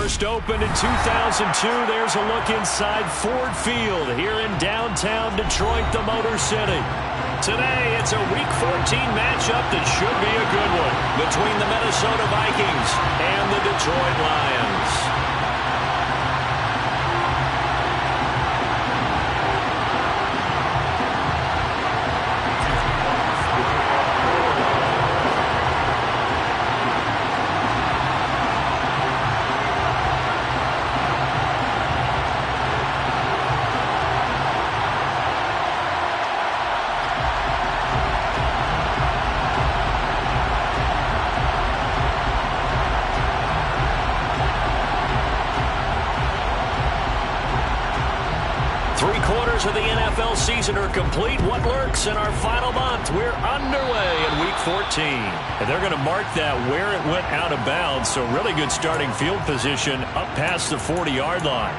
First opened in 2002, there's a look inside Ford Field here in downtown Detroit, the Motor City. Today, it's a Week 14 matchup that should be a good one between the Minnesota Vikings and the Detroit Lions. Three-quarters of the NFL season are complete. What lurks in our final month? We're underway in Week 14. And they're going to mark that where it went out of bounds. So really good starting field position up past the 40-yard line.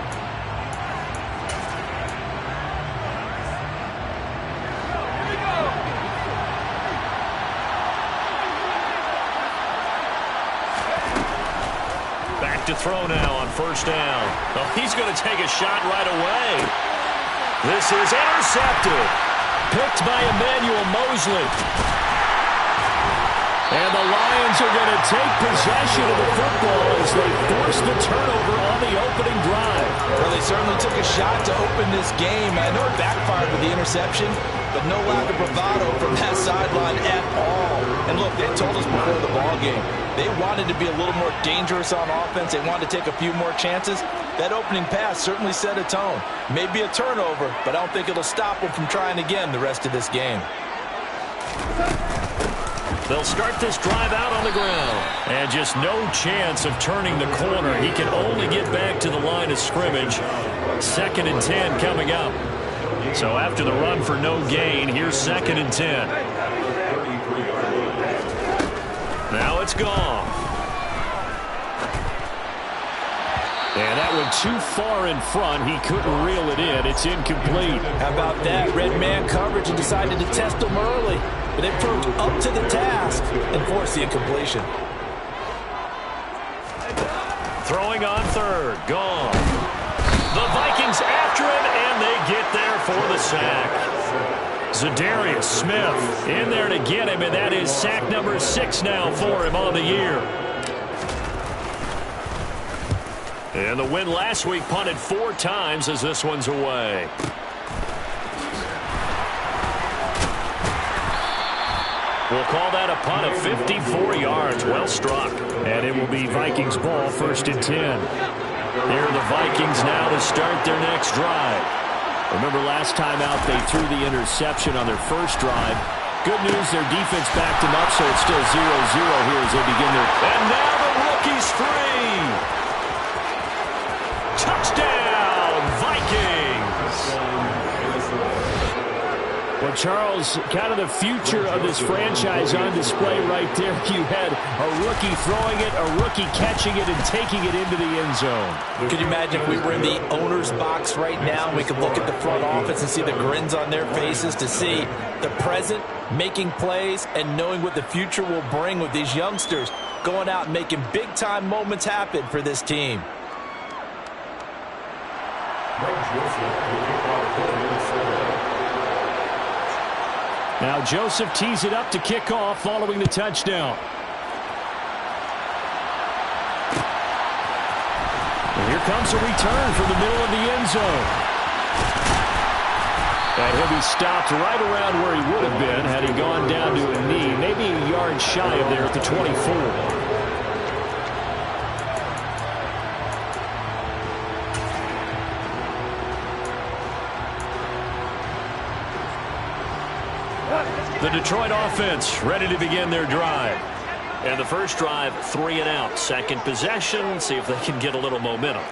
Back to throw now on first down. Oh, he's going to take a shot right away. This is intercepted. Picked by Emmanuel Mosley. And the Lions are going to take possession of the football as they force the turnover on the opening drive. Well, they certainly took a shot to open this game. I know it backfired with the interception, but no lack of bravado from that sideline at all. And look, they told us before the ball game, they wanted to be a little more dangerous on offense. They wanted to take a few more chances. That opening pass certainly set a tone. Maybe a turnover, but I don't think it'll stop them from trying again the rest of this game. They'll start this drive out on the ground. And just no chance of turning the corner. He can only get back to the line of scrimmage. 2nd and 10 coming up. So after the run for no gain, here's 2nd and 10. Now it's gone. And that went too far in front. He couldn't reel it in. It's incomplete. How about that? Red man coverage and decided to test him early. But they proved up to the task and forced the incompletion. Throwing on third. Gone. The Vikings after him, and they get there for the sack. Za'Darius Smith in there to get him, and that is sack number 6 now for him on the year. And the win last week punted 4 times as this one's away. We'll call that a punt of 54 yards. Well struck. And it will be Vikings ball, 1st and 10. Here are the Vikings now to start their next drive. Remember last time out they threw the interception on their first drive. Good news, their defense backed them up, so it's still 0-0 here as they begin their... And now the rookie's free. Touchdown, Vikings! Well, Charles, kind of the future of this franchise on display right there. You had a rookie throwing it, a rookie catching it, and taking it into the end zone. Could you imagine if we were in the owner's box right now and we could look at the front office and see the grins on their faces to see the present making plays and knowing what the future will bring with these youngsters going out and making big-time moments happen for this team. Now Joseph tees it up to kick off following the touchdown. And here comes a return from the middle of the end zone. And he'll be stopped right around where he would have been had he gone down to a knee, maybe a yard shy of there at the 24. The Detroit offense ready to begin their drive. And the first drive, 3 and out. Second possession, see if they can get a little momentum.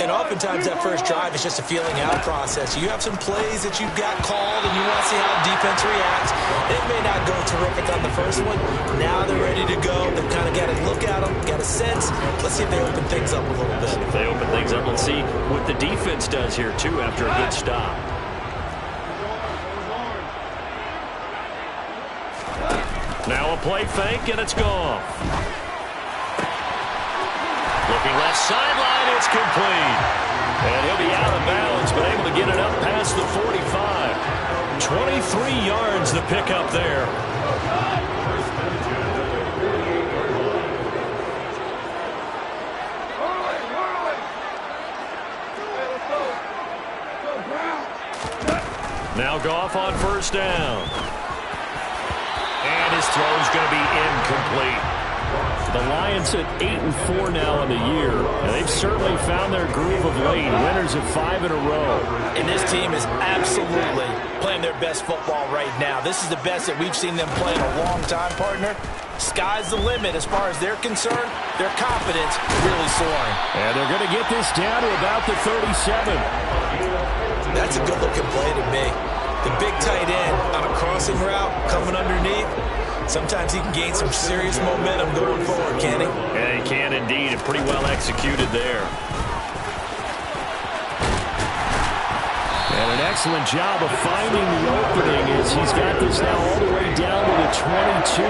And oftentimes that first drive is just a feeling out process. You have some plays that you've got called and you want to see how the defense reacts. It may not go terrific on the first one. Now they're ready to go. They've kind of got to look at them, got a sense. Let's see if they open things up a little bit. If they open things up, let's see what the defense does here, too, after a good stop. Now a play fake, and it's gone. Looking left sideline, it's complete. And he'll be out of bounds, but able to get it up past the 45. 23 yards the pickup there. Now Goff on first down. And his throw is going to be incomplete. The Lions at 8-4 now in the year, and they've certainly found their groove of late. Winners of 5 in a row. And this team is absolutely playing their best football right now. This is the best that we've seen them play in a long time, partner. Sky's the limit as far as they're concerned. Their confidence really soaring. And they're going to get this down to about the 37. That's a good-looking play to me. The big tight end on a crossing route coming underneath. Sometimes he can gain some serious momentum going forward, can't he? Yeah, he can indeed. And pretty well executed there. And an excellent job of finding the opening as he's got this now all the way down to the 22.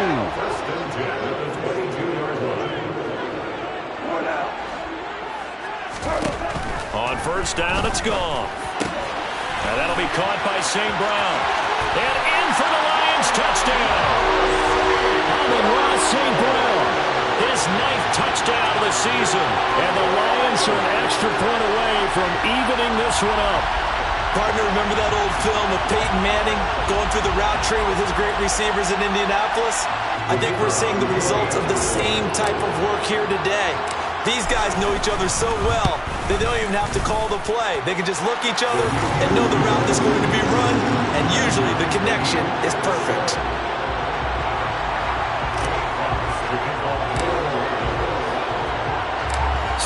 On first down, it's gone. Now that'll be caught by St. Brown. And in for the Lions touchdown. Ross St. Brown, his 9th touchdown of the season. And the Lions are an extra point away from evening this one up. Partner, remember that old film of Peyton Manning going through the route tree with his great receivers in Indianapolis? I think we're seeing the results of the same type of work here today. These guys know each other so well, they don't even have to call the play. They can just look each other and know the route that's going to be run, and usually the connection is perfect.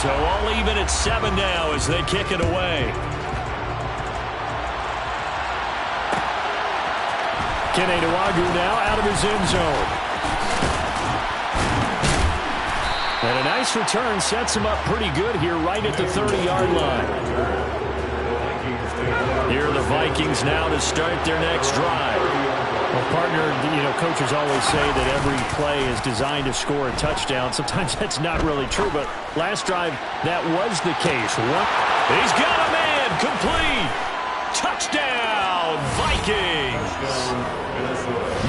So all even at 7 now as they kick it away. Kene Nwangwu now out of his end zone. And a nice return sets him up pretty good here right at the 30-yard line. Here are the Vikings now to start their next drive. Well, partner, you know, coaches always say that every play is designed to score a touchdown. Sometimes that's not really true, but last drive, that was the case. He's got a man, complete. Touchdown, Vikings.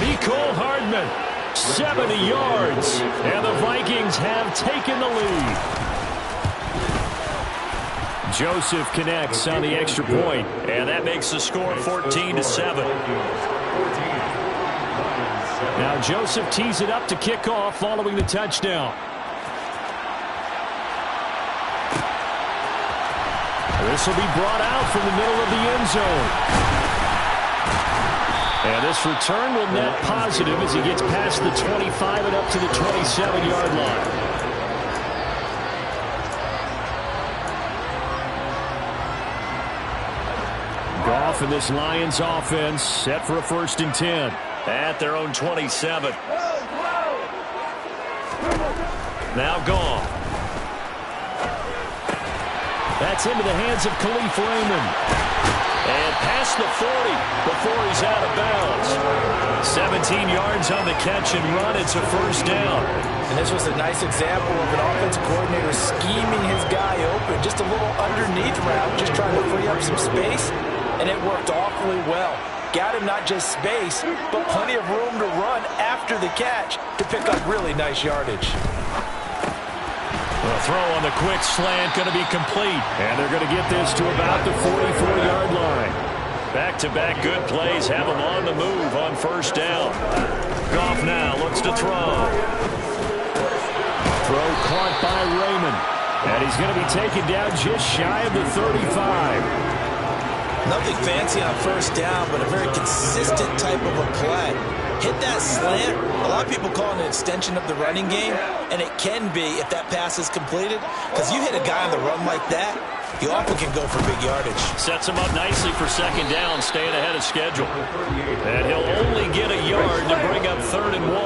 Mecole Hardman, 70 yards, and the Vikings have taken the lead. Joseph connects on the extra point, and that makes the score 14-7. Now Joseph tees it up to kick off following the touchdown. This will be brought out from the middle of the end zone. And this return will net positive as he gets past the 25 and up to the 27-yard line. Goff and this Lions offense set for a 1st and 10 at their own 27. Now Goff. That's into the hands of Khalif Raymond. And past the 40 before he's out of bounds. 17 yards on the catch and run. It's a 1st down. And this was a nice example of an offensive coordinator scheming his guy open. Just a little underneath route, just trying to free up some space. And it worked awfully well. Got him not just space, but plenty of room to run after the catch to pick up really nice yardage. The throw on the quick slant going to be complete. And they're going to get this to about the 44-yard line. Back-to-back good plays have them on the move on 1st down. Goff now looks to throw. Throw caught by Raymond. And he's going to be taken down just shy of the 35. Nothing fancy on 1st down, but a very consistent type of a play. Hit that slant. A lot of people call it an extension of the running game, and it can be if that pass is completed, because you hit a guy on the run like that, you often can go for big yardage. Sets him up nicely for 2nd down, staying ahead of schedule. And he'll only get a yard to bring up 3rd and 1.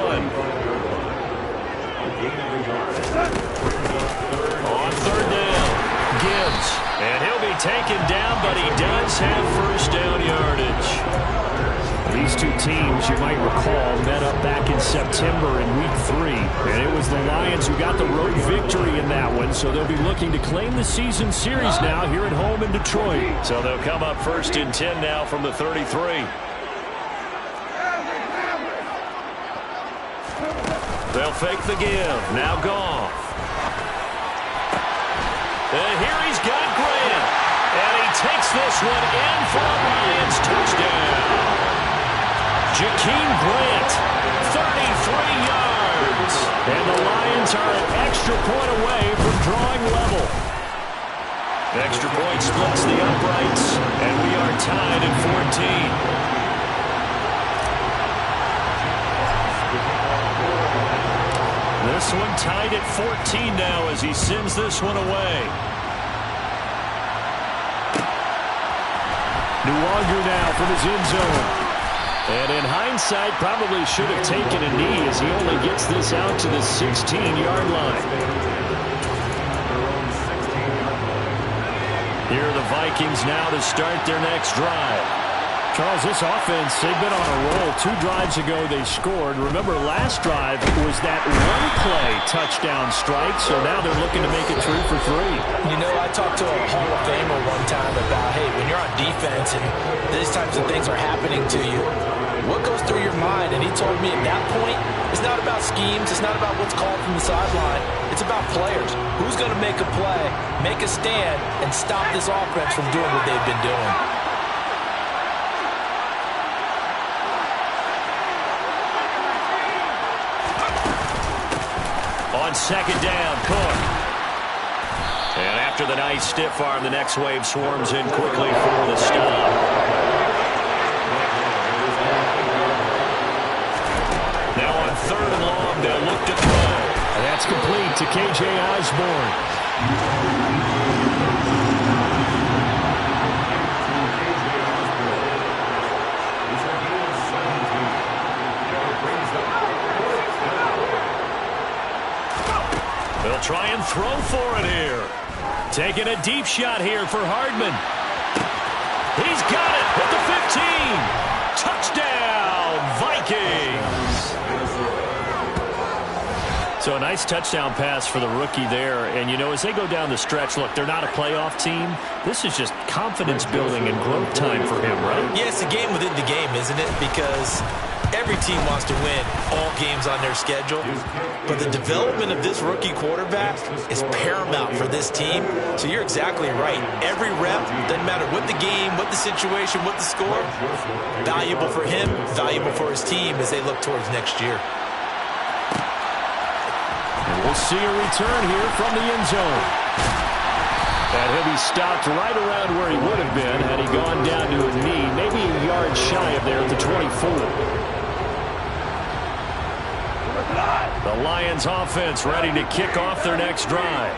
On 3rd down, Gibbs. And he'll be taken down, but he does have 1st down yardage. These two teams, you might recall, met up back in September in Week 3. And it was the Lions who got the road victory in that one. So they'll be looking to claim the season series now here at home in Detroit. So they'll come up 1st and 10 now from the 33. They'll fake the give. Now Goff. And here he's got Grant. And he takes this one in for a Lions touchdown. Jakeem Grant, 33 yards. And the Lions are an extra point away from drawing level. Extra point splits the uprights, and we are tied at 14. This one tied at 14 now as he sends this one away. Nuwanger now from his end zone. And in hindsight, probably should have taken a knee as he only gets this out to the 16-yard line. Here are the Vikings now to start their next drive. Charles, this offense, they've been on a roll. 2 drives ago they scored. Remember, last drive was that one-play touchdown strike, so now they're looking to make it 3 for 3. You know, I talked to a Hall of Famer one time about, hey, when you're on defense and these types of things are happening to you, what goes through your mind? And he told me at that point, it's not about schemes, it's not about what's called from the sideline, it's about players. Who's going to make a play, make a stand, and stop this offense from doing what they've been doing? On 2nd down, Cook. And after the nice stiff arm, the next wave swarms in quickly for the stop. Now on 3rd and long, they'll look to throw. And that's complete to K.J. Osborne. They'll try and throw for it here. Taking a deep shot here for Hardman. He's got it at the 15. Touchdown, Vikings. So a nice touchdown pass for the rookie there. And, you know, as they go down the stretch, look, they're not a playoff team. This is just confidence building and growth time for him, right? Yeah, it's a game within the game, isn't it? Because every team wants to win all games on their schedule. But the development of this rookie quarterback is paramount for this team. So you're exactly right. Every rep, doesn't matter what the game, what the situation, what the score, valuable for him, valuable for his team as they look towards next year. And we'll see a return here from the end zone. That he'll be stopped right around where he would have been had he gone down to a knee, maybe a yard shy of there at the 24. The Lions offense ready to kick off their next drive.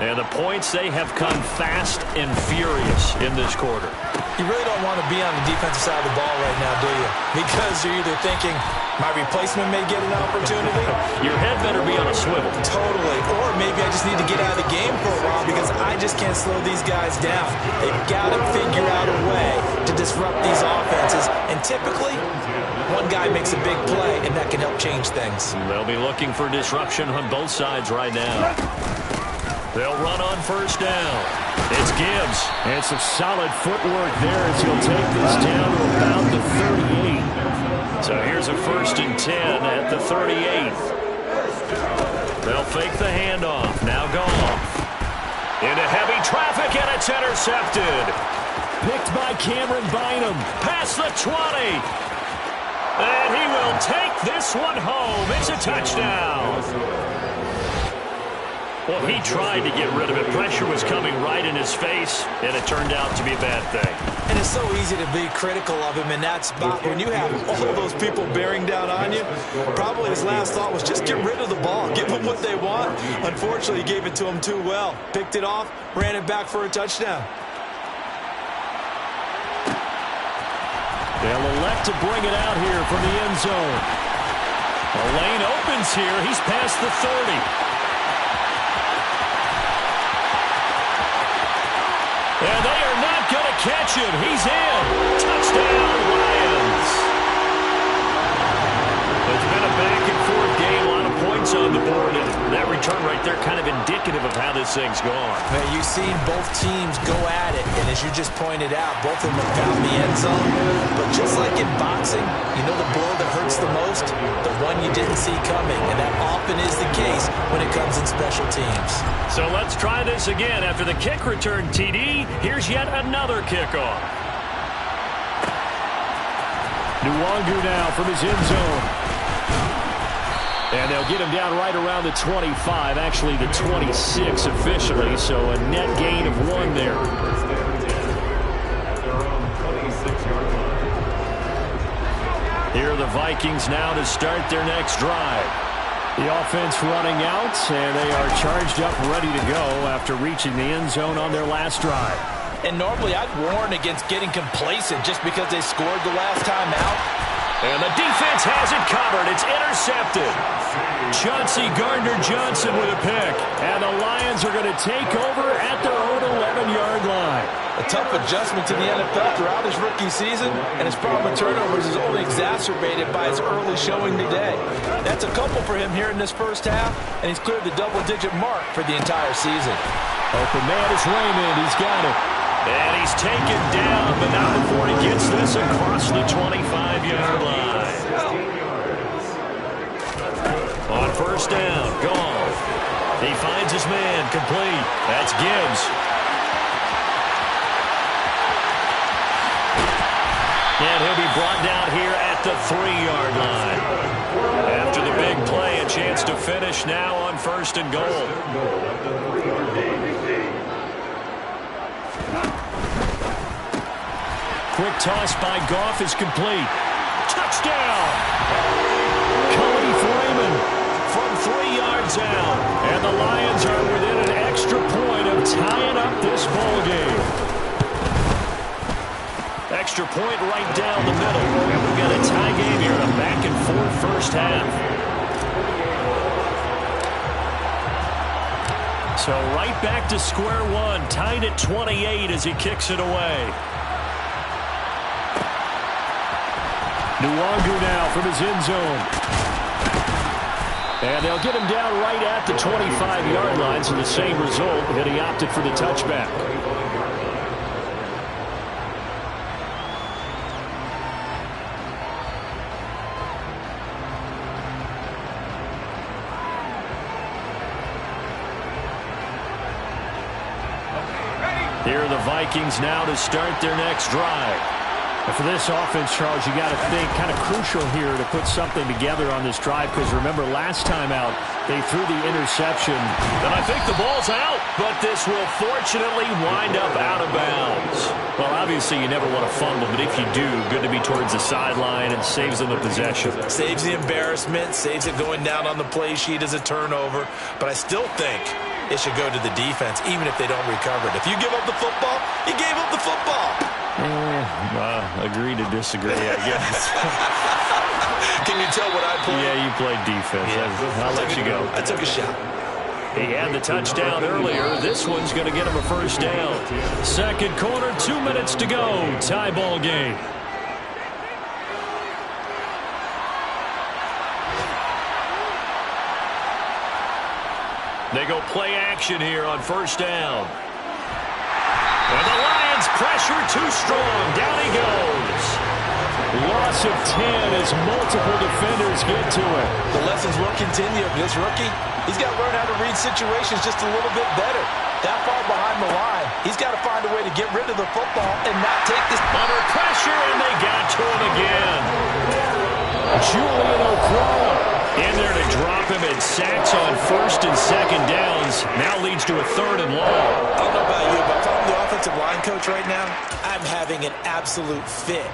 And the points, they have come fast and furious in this quarter. You really don't want to be on the defensive side of the ball right now, do you? Because you're either thinking, my replacement may get an opportunity. Your head better be on a swivel. Totally. Or maybe I just need to get out of the game for a while because I just can't slow these guys down. They've got to figure out a way to disrupt these offenses. And typically, one guy makes a big play, and that can help change things. They'll be looking for disruption on both sides right now. They'll run on 1st down. It's Gibbs. And some solid footwork there as he'll take this down to about the 38. So here's a 1st and 10 at the 38. They'll fake the handoff. Now Goff. Into heavy traffic, and it's intercepted. Picked by Cameron Bynum. Past the 20. And he will take this one home. It's a touchdown. Well, he tried to get rid of it. Pressure was coming right in his face, and it turned out to be a bad thing. And it's so easy to be critical of him in that spot. When you have all those people bearing down on you, probably his last thought was just get rid of the ball. Give them what they want. Unfortunately, he gave it to them too well. Picked it off, ran it back for a touchdown. They'll elect to bring it out here from the end zone. The lane opens here. He's past the 30. And they are not going to catch him. He's in. Touchdown, Lions. points on the board, and that return right there kind of indicative of how this thing's gone. Man, you've seen both teams go at it, and as you just pointed out, both of them have found the end zone. But just like in boxing, you know the blow that hurts the most? The one you didn't see coming, and that often is the case when it comes in special teams. So let's try this again. After the kick return, TD, here's yet another kickoff. Nwangu now from his end zone. And they'll get him down right around the 25, actually the 26 officially, so a net gain of 1 there. Here are the Vikings now to start their next drive. The offense running out, and they are charged up, ready to go after reaching the end zone on their last drive. And normally I'd warn against getting complacent just because they scored the last time out. And the defense has it covered. It's intercepted. Chauncey Gardner-Johnson with a pick. And the Lions are going to take over at their own 11-yard line. A tough adjustment to the NFL throughout his rookie season, and his problem with turnovers is only exacerbated by his early showing today. That's a couple for him here in this first half, and he's cleared the double-digit mark for the entire season. Open man is Raymond. He's got it. And he's taken down, but not before he gets this across the 25-yard line. On first down, gone. He finds his man, complete. That's Gibbs. And he'll be brought down here at the 3-yard line. After the big play, a chance to finish now on first and goal. Quick toss by Goff is complete. Touchdown! Khalif Raymond from 3 yards out. And the Lions are within an extra point of tying up this ball game. Extra point right down the middle. And we've got a tie game here in a back-and-forth first half. So right back to square one. Tied at 28 as he kicks it away. Nwangu now from his end zone. And they'll get him down right at the 25-yard line, so the same result, and he opted for the touchback. Here are the Vikings now to start their next drive. And for this offense, Charles, you got to think kind of crucial here to put something together on this drive, because remember last time out they threw the interception. And I think the ball's out, but this will fortunately wind up out of bounds. Well, obviously you never want to fumble, but if you do, good to be towards the sideline and saves them the possession. Saves the embarrassment, saves it going down on the play sheet as a turnover, but I still think it should go to the defense, even if they don't recover it. If you give up the football, you gave up the football. Agree to disagree, I guess. Can you tell what I played? Yeah, you played defense. Yeah. I'll let you go. I took a shot. He had the touchdown earlier. This one's going to get him a first down. Second quarter, 2 minutes to go. Tie ball game. They go play action here on first down. And the Lions pressure too strong. Down he goes. Loss of 10 as multiple defenders get to it. The lessons will continue. This rookie, he's got to learn how to read situations just a little bit better. That far behind the line, he's got to find a way to get rid of the football and not take this. Under pressure, and they got to him again. Julian Okwara in there to drop him, and sacks on first and second downs. Now leads to a third and long. I don't know about you, but if I'm the offensive line coach right now, I'm having an absolute fit.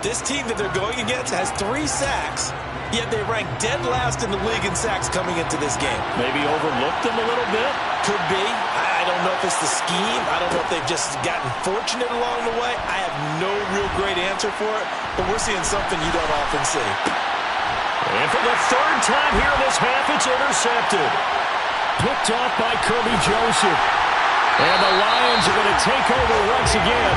This team that they're going against has 3 sacks, yet they rank dead last in the league in sacks coming into this game. Maybe overlooked them a little bit? Could be. I don't know if it's the scheme. I don't know if they've just gotten fortunate along the way. I have no real great answer for it, but we're seeing something you don't often see. And for the third time here in this half, it's intercepted. Picked off by Kirby Joseph. And the Lions are going to to take over once again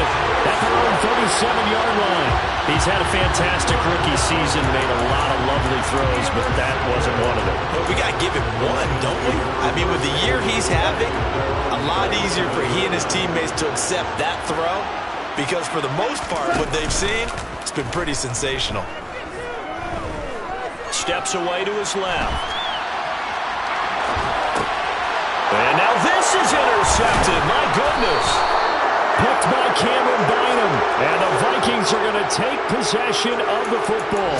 at their own 37-yard line. He's had a fantastic rookie season, made a lot of lovely throws, but that wasn't one of them. Well, we got to give him one, don't we? I mean, with the year he's having, a lot easier for he and his teammates to accept that throw, because for the most part, what they've seen, it's been pretty sensational. Steps away to his left. And now this is intercepted. My goodness. Picked by Cameron Bynum. And the Vikings are going to take possession of the football.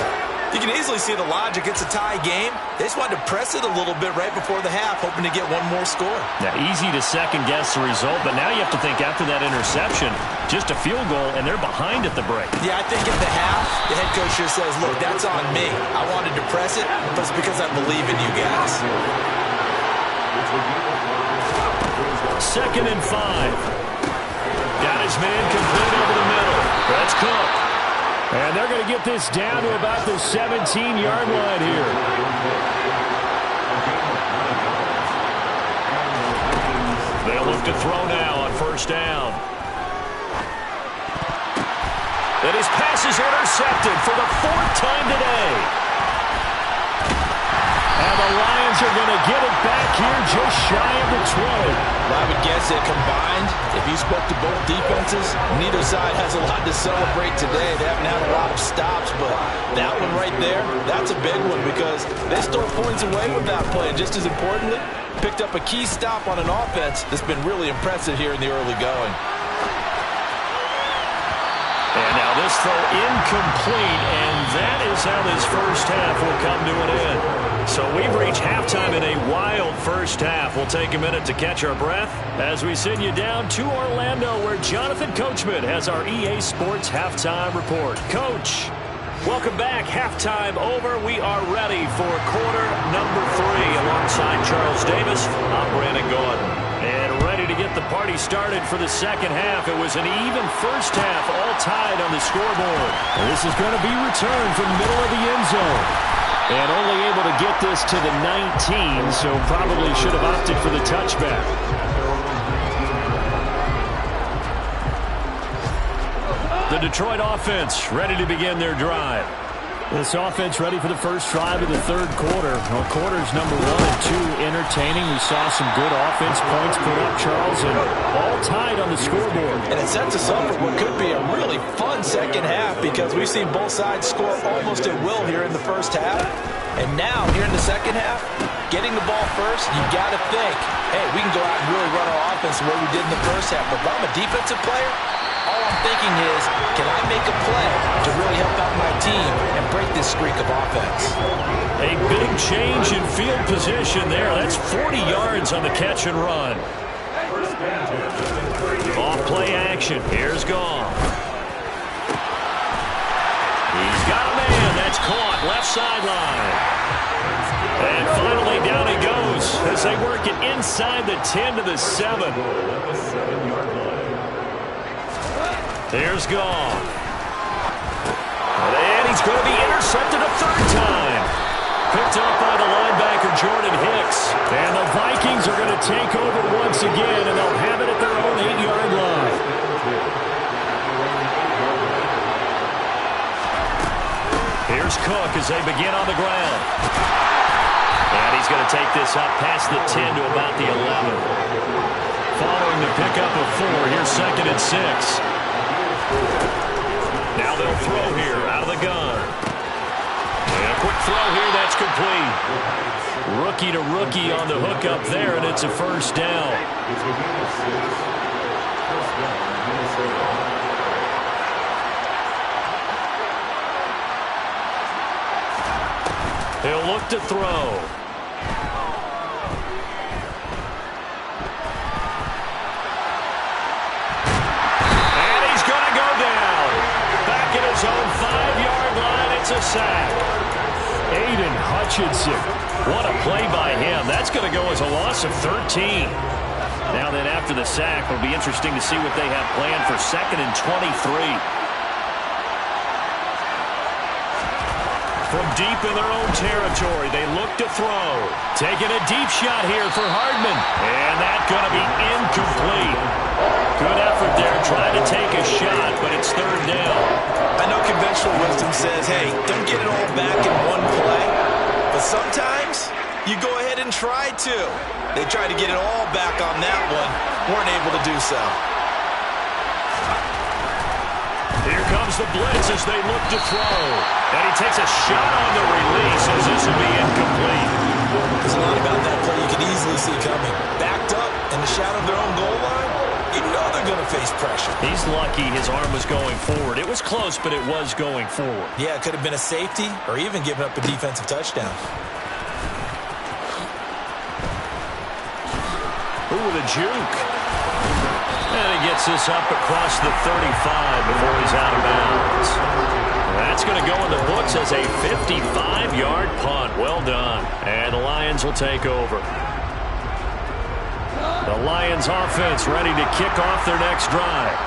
You can easily see the logic. It's a tie game. They just wanted to press it a little bit right before the half, hoping to get one more score. Now, easy to second-guess the result, but now you have to think after that interception, just a field goal, and they're behind at the break. Yeah, I think at the half, the head coach just says, look, that's on me. I wanted to press it, but it's because I believe in you guys. 2nd and 5. Got his man complete over the middle. That's Cook. And they're going to get this down to about the 17-yard line here. They'll look to throw now on 1st down. And his pass is intercepted for the 4th time today. And the Lions are going to get it back here just shy of the 20. Well, I would guess that combined, if you spoke to both defenses, neither side has a lot to celebrate today. They haven't had a lot of stops, but that one right there, that's a big one because they stole points away with that play. And just as importantly, picked up a key stop on an offense that's been really impressive here in the early going. And now this throw incomplete, and that is how this first half will come to an end. So we've reached halftime in a wild first half. We'll take a minute to catch our breath as we send you down to Orlando, where Jonathan Coachman has our EA Sports Halftime Report. Coach, welcome back. Halftime over. We are ready for quarter number 3. Alongside Charles Davis, I'm Brandon Gordon. And ready to get the party started for the second half. It was an even first half, all tied on the scoreboard. And this is going to be returned from the middle of the end zone. And only able to get this to the 19, so probably should have opted for the touchback. The Detroit offense ready to begin their drive. This offense ready for the first drive of the third quarter. Well, quarters number 1 and 2 entertaining. We saw some good offense points put up, Charles, and all tied on the scoreboard. And it sets us up for what could be a really fun second half because we've seen both sides score almost at will here in the first half. And now, here in the second half, getting the ball first, you got to think, hey, we can go out and really run our offense the way we did in the first half. But if I'm a defensive player, all I'm thinking is, can I make a play to really help out my team and break this streak of offense? A big change in field position there. That's 40 yards on the catch and run. Off play action. Here's Goff. He's got a man. That's caught. Left sideline. And finally down he goes as they work it inside the 10 to the 7. There's Goff. And he's going to be intercepted a 3rd time. Picked up by the linebacker, Jordan Hicks. And the Vikings are going to take over once again, and they'll have it at their own 8-yard line. Here's Cook as they begin on the ground. And he's going to take this up past the 10 to about the 11. Following the pickup of 4, here's 2nd and 6. Now they'll throw here out of the gun. And a quick throw here, that's complete. Rookie to rookie on the hookup there, and it's a first down. He'll look to throw. His own 5-yard line, it's a sack. Aiden Hutchinson. What a play by him. That's going to go as a loss of 13. Now then, after the sack, it'll be interesting to see what they have planned for 2nd and 23. From deep in their own territory, they look to throw. Taking a deep shot here for Hardman. And that's going to be incomplete. Good effort conventional wisdom says, hey, don't get it all back in one play. But sometimes you go ahead and try to. They tried to get it all back on that one. Weren't able to do so. Here comes the blitz as they look to throw. And he takes a shot on the release as this will be incomplete. There's a lot about that play you can easily see coming. Backed up in the shadow of their own goal line, you know they're going to face pressure. He's lucky his arm was going forward. It was close, but it was going forward. Yeah, it could have been a safety or even given up a defensive touchdown. Ooh, with a juke. And he gets this up across the 35 before he's out of bounds. That's going to go in the books as a 55-yard punt. Well done. And the Lions will take over. The Lions offense ready to kick off their next drive.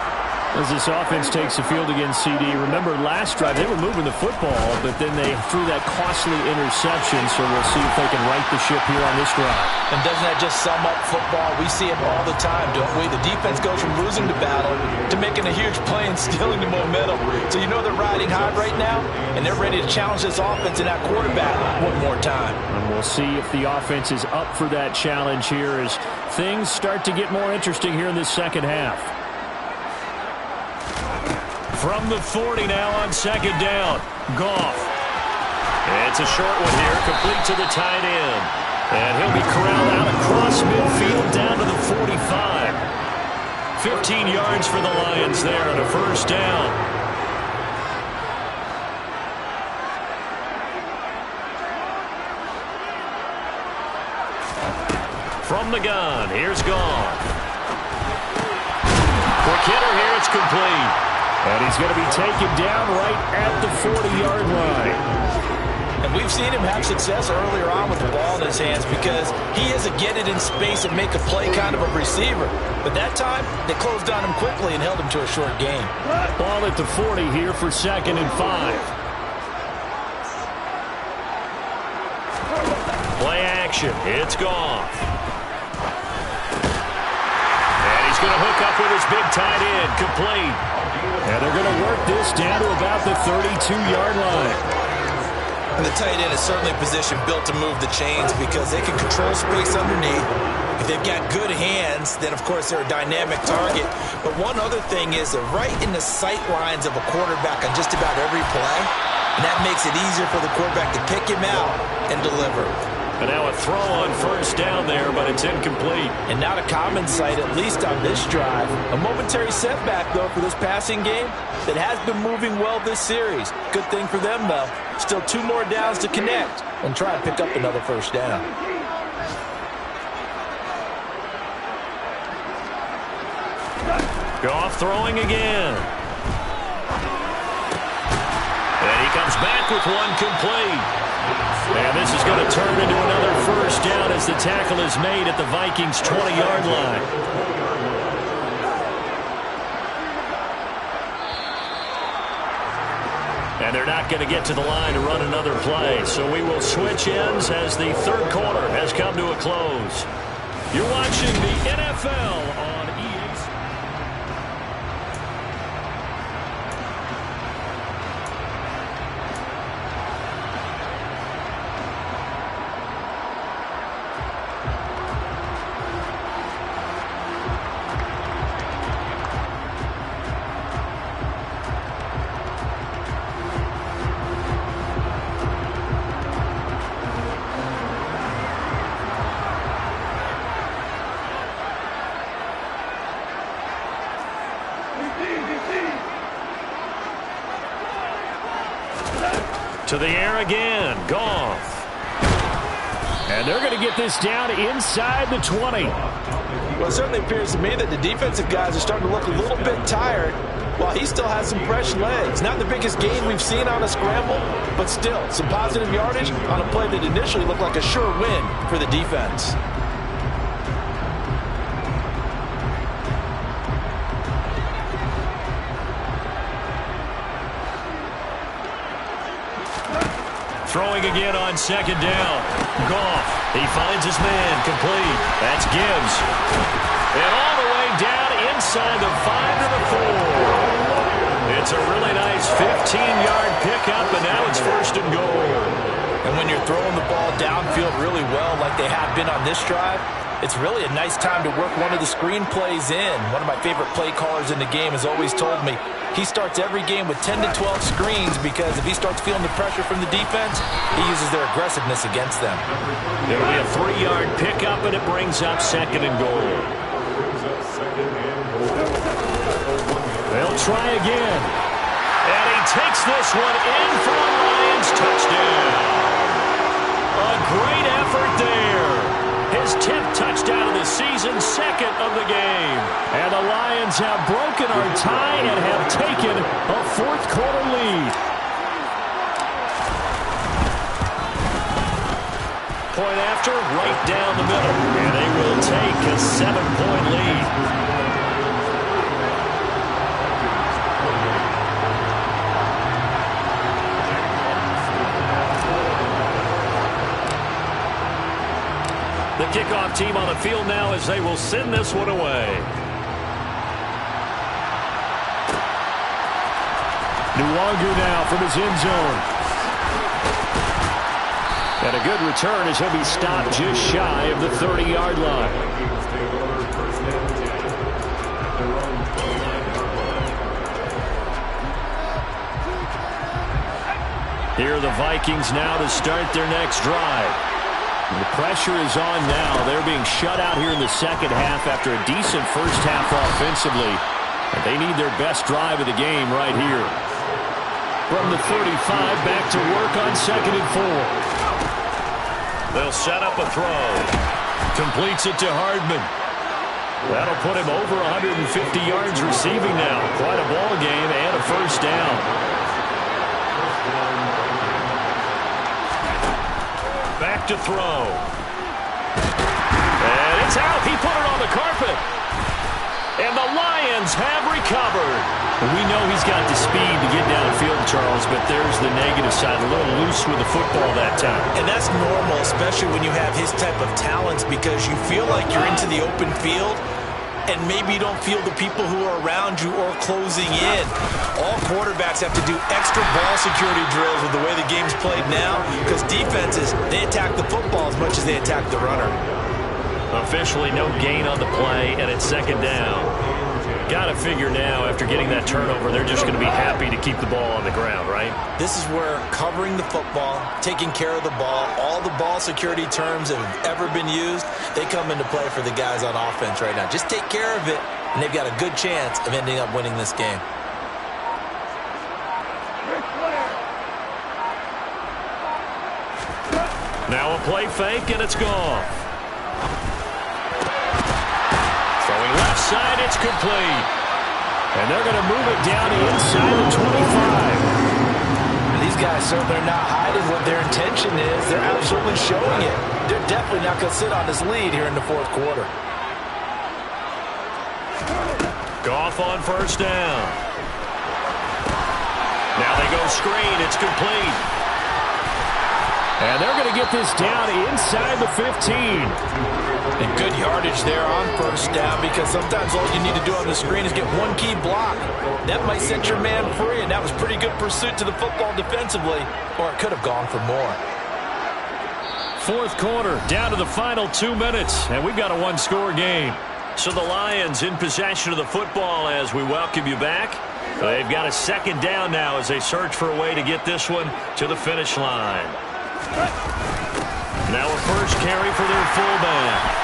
As this offense takes the field against CD, remember last drive they were moving the football, but then they threw that costly interception, so we'll see if they can right the ship here on this drive. And doesn't that just sum up football? We see it all the time, don't we? The defense goes from losing the battle to making a huge play and stealing the momentum. So you know they're riding high right now, and they're ready to challenge this offense and that quarterback one more time. And we'll see if the offense is up for that challenge here as things start to get more interesting here in this second half. From the 40 now on second down. Goff. It's a short one here, complete to the tight end. And he'll be corralled out across midfield down to the 45. 15 yards for the Lions there on a first down. From the gun, here's Goff. Quick hitter here, it's complete. And he's going to be taken down right at the 40-yard line. And we've seen him have success earlier on with the ball in his hands because he is a get it in space and make a play kind of a receiver. But that time, they closed on him quickly and held him to a short gain. Ball at the 40 here for 2nd and 5. Play action. It's Goff. And he's going to hook up with his big tight end. Complete. And they're going to work this down to about the 32-yard line. And the tight end is certainly a position built to move the chains because they can control space underneath. If they've got good hands, then, of course, they're a dynamic target. But one other thing is they're right in the sight lines of a quarterback on just about every play. And that makes it easier for the quarterback to pick him out and deliver. And now a throw on first down there, but it's incomplete. And not a common sight, at least on this drive. A momentary setback, though, for this passing game that has been moving well this series. Good thing for them, though. Still 2 more downs to connect and try and pick up another first down. Goff throwing again. And he comes back with one complete. And this is going to turn into another first down as the tackle is made at the Vikings' 20-yard line. And they're not going to get to the line to run another play. So we will switch ends as the third quarter has come to a close. You're watching the NFL on EA. To the air again, Goff. And they're going to get this down inside the 20. Well, it certainly appears to me that the defensive guys are starting to look a little bit tired while he still has some fresh legs. Not the biggest gain we've seen on a scramble, but still some positive yardage on a play that initially looked like a sure win for the defense. Throwing again on second down. Goff. He finds his man. Complete. That's Gibbs. And all the way down inside the 5 to the 4. It's a really nice 15-yard pickup, and now it's first and goal. And when you're throwing the ball downfield really well like they have been on this drive, it's really a nice time to work one of the screen plays in. One of my favorite play callers in the game has always told me he starts every game with 10 to 12 screens because if he starts feeling the pressure from the defense, he uses their aggressiveness against them. It'll be a 3-yard pickup, and it brings up second and goal. They'll try again. And he takes this one in for a Lions touchdown. A great effort there. His 10th touchdown of the season, second of the game. And the Lions have broken our tie and have taken a fourth-quarter lead. Point after, right down the middle. And they will take a 7-point lead. The kickoff team on the field now as they will send this one away. Nwangu now from his end zone. And a good return as he'll be stopped just shy of the 30-yard line. Here are the Vikings now to start their next drive. The pressure is on now. They're being shut out here in the second half after a decent first half offensively. And they need their best drive of the game right here. From the 35, back to work on second and 4. They'll set up a throw. Completes it to Hardman. That'll put him over 150 yards receiving now. Quite a ball game and a first down. Back to throw. And it's out. He put it on the carpet. And the Lions have recovered. We know he's got the speed to get downfield, Charles, but there's the negative side. A little loose with the football that time. And that's normal, especially when you have his type of talents, because you feel like you're into the open field and maybe you don't feel the people who are around you or closing in. All quarterbacks have to do extra ball security drills with the way the game's played now, because defenses, they attack the football as much as they attack the runner. Officially no gain on the play, and it's second down. Got to figure now, after getting that turnover, they're just going to be happy to keep the ball on the ground, right? This is where covering the football, taking care of the ball, all the ball security terms that have ever been used, they come into play for the guys on offense right now. Just take care of it, and they've got a good chance of ending up winning this game. Now a play fake, and it's gone. Throwing left side, it's complete. And they're going to move it down the inside of 25. And these guys certainly are not hiding what their intention is. They're absolutely showing it. They're definitely not going to sit on this lead here in the fourth quarter. Goff on first down. Now they go screen. It's complete. And they're going to get this down inside the 15. And good yardage there on first down, because sometimes all you need to do on the screen is get one key block. That might set your man free, and that was pretty good pursuit to the football defensively, or it could have gone for more. Fourth quarter, down to the final 2 minutes, and we've got a one-score game. So the Lions in possession of the football as we welcome you back. They've got a second down now as they search for a way to get this one to the finish line. Now a first carry for their fullback.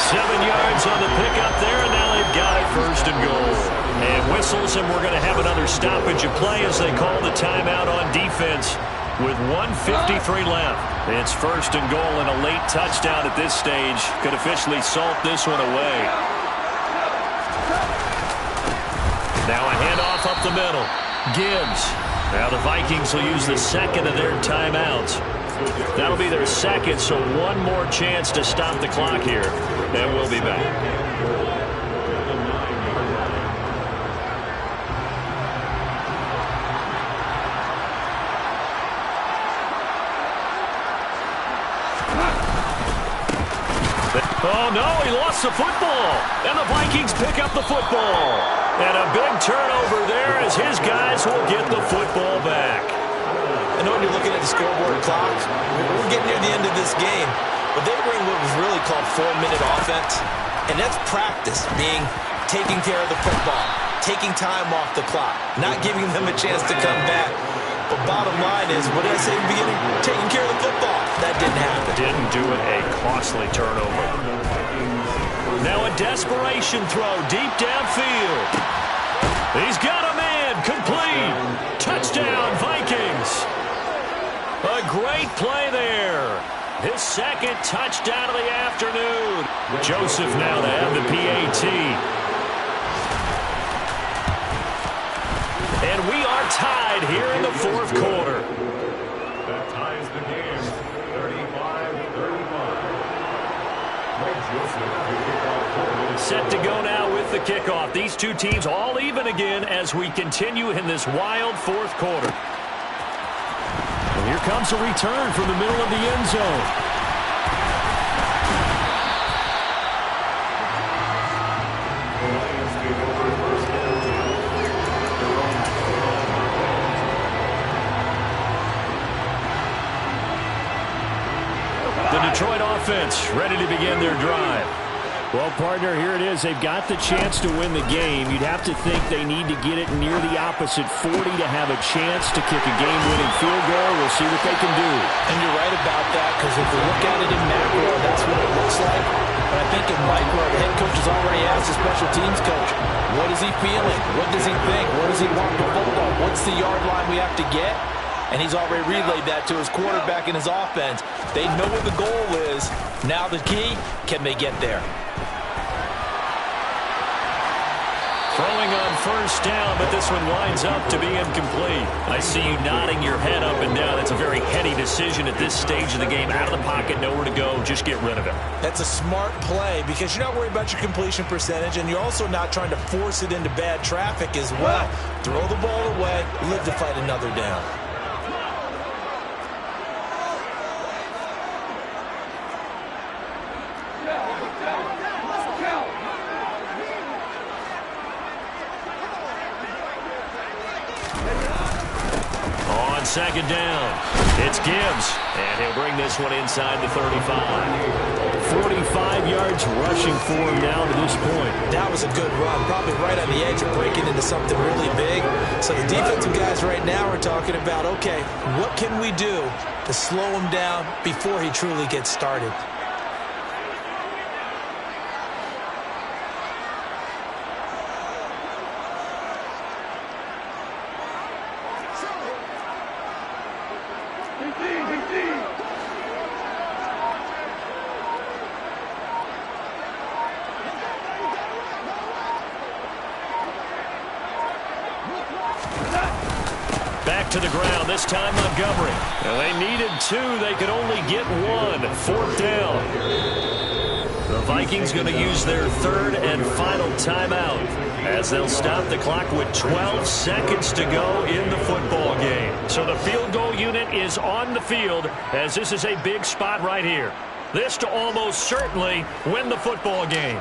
7 yards on the pickup there, and now they've got it first and goal. And whistles, and we're going to have another stoppage of play as they call the timeout on defense with 1:53 left. It's first and goal, and a late touchdown at this stage could officially salt this one away. Now a handoff up the middle. Gibbs. Now the Vikings will use the second of their timeouts. That'll be their second, so one more chance to stop the clock here. And we'll be back. Oh, no, he lost the football. And the Vikings pick up the football. And a big turnover there as his guys will get the football back. I know when you're looking at the scoreboard clock, we're getting near the end of this game, but they were in what was really called 4-minute offense, and that's practice, being taking care of the football, taking time off the clock, not giving them a chance to come back. But bottom line is, what did I say in the beginning? Taking care of the football. That didn't happen. Didn't do it. A costly turnover. Now a desperation throw deep downfield. He's got a man. Complete. Touchdown, Vikings. A great play there. His second touchdown of the afternoon. Joseph now to have the PAT. And we are tied here in the fourth quarter. That ties the game, 35-35. Set to go now with the kickoff. These two teams all even again as we continue in this wild fourth quarter. And here comes a return from the middle of the end zone. Detroit offense ready to begin their drive. Well, partner, here it is. They've got the chance to win the game. You'd have to think they need to get it near the opposite 40 to have a chance to kick a game-winning field goal. We'll see what they can do. And you're right about that, because if we look at it in macro, that's what it looks like. But I think in micro, the head coach has already asked the special teams coach, what is he feeling? What does he think? What does he want the football? What's the yard line we have to get? And he's already relayed that to his quarterback and his offense. They know what the goal is. Now the key, can they get there? Throwing on first down, but this one winds up to be incomplete. I see you nodding your head up and down. It's a very heady decision at this stage of the game. Out of the pocket, nowhere to go. Just get rid of it. That's a smart play because you're not worried about your completion percentage, and you're also not trying to force it into bad traffic as well. Throw the ball away, live to fight another down. Second down. It's Gibbs. And he'll bring this one inside the 35. 45 yards rushing for him now to this point. That was a good run. Probably right on the edge of breaking into something really big. So the defensive guys right now are talking about, okay, what can we do to slow him down before he truly gets started? Back to the ground, this time Montgomery. And they needed two, they could only get one. Fourth down. The Vikings going to use their third and final timeout as they'll stop the clock with 12 seconds to go in the football game. So the field goal unit is on the field as this is a big spot right here. This to almost certainly win the football game.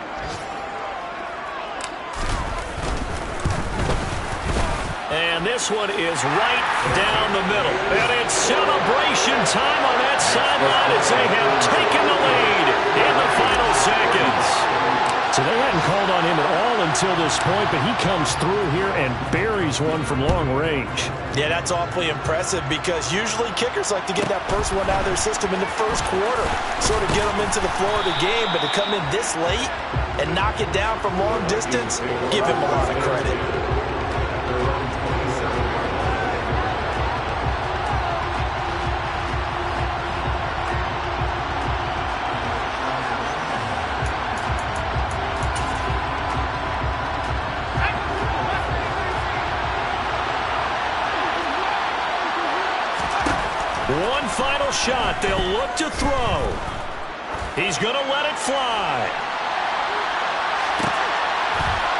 And this one is right down the middle. And it's celebration time on that sideline as they have taken the lead in the final seconds. So they hadn't called on him at all until this point, but he comes through here and buries one from long range. Yeah, that's awfully impressive because usually kickers like to get that first one out of their system in the first quarter, sort of get them into the flow of the game, but to come in this late and knock it down from long distance, give him a lot of credit. One final shot. They'll look to throw. He's going to let it fly.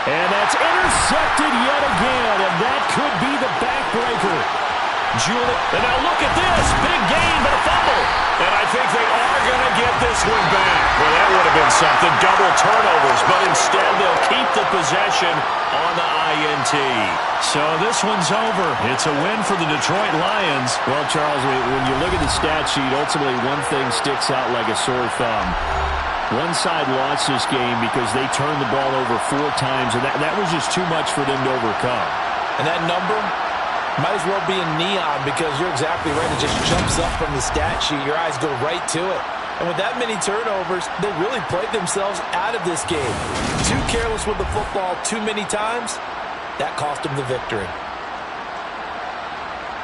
And that's intercepted yet again, and that could be the backbreaker. And now look at this. Big gain, but a fumble. And I think they are going to get this one back. Well, that would have been something. Double turnovers, but instead they'll keep the possession on the INT. So this one's over. It's a win for the Detroit Lions. Well, Charles, when you look at the stat sheet, ultimately one thing sticks out like a sore thumb. One side lost this game because they turned the ball over 4 times, and that was just too much for them to overcome. And that number might as well be in neon because you're exactly right. It just jumps up from the stat sheet. Your eyes go right to it. And with that many turnovers, they really played themselves out of this game. Too careless with the football too many times. That cost them the victory.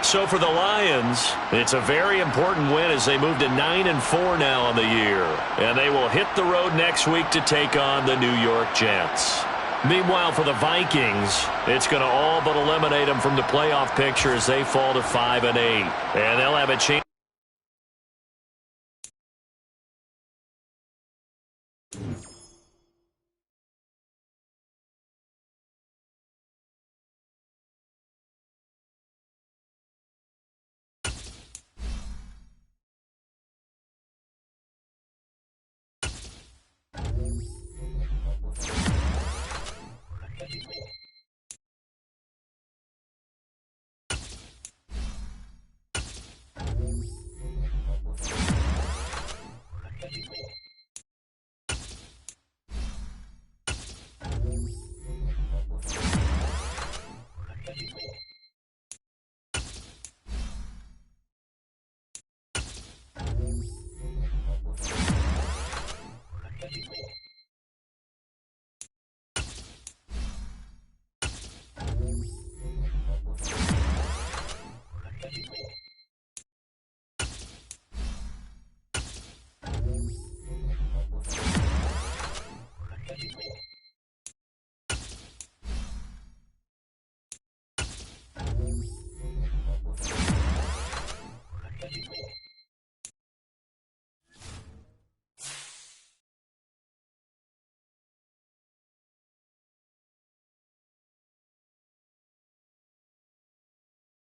So for the Lions, it's a very important win as they move to 9-4 now on the year. And they will hit the road next week to take on the New York Jets. Meanwhile, for the Vikings, it's going to all but eliminate them from the playoff picture as they fall to 5-8. And they'll have a chance.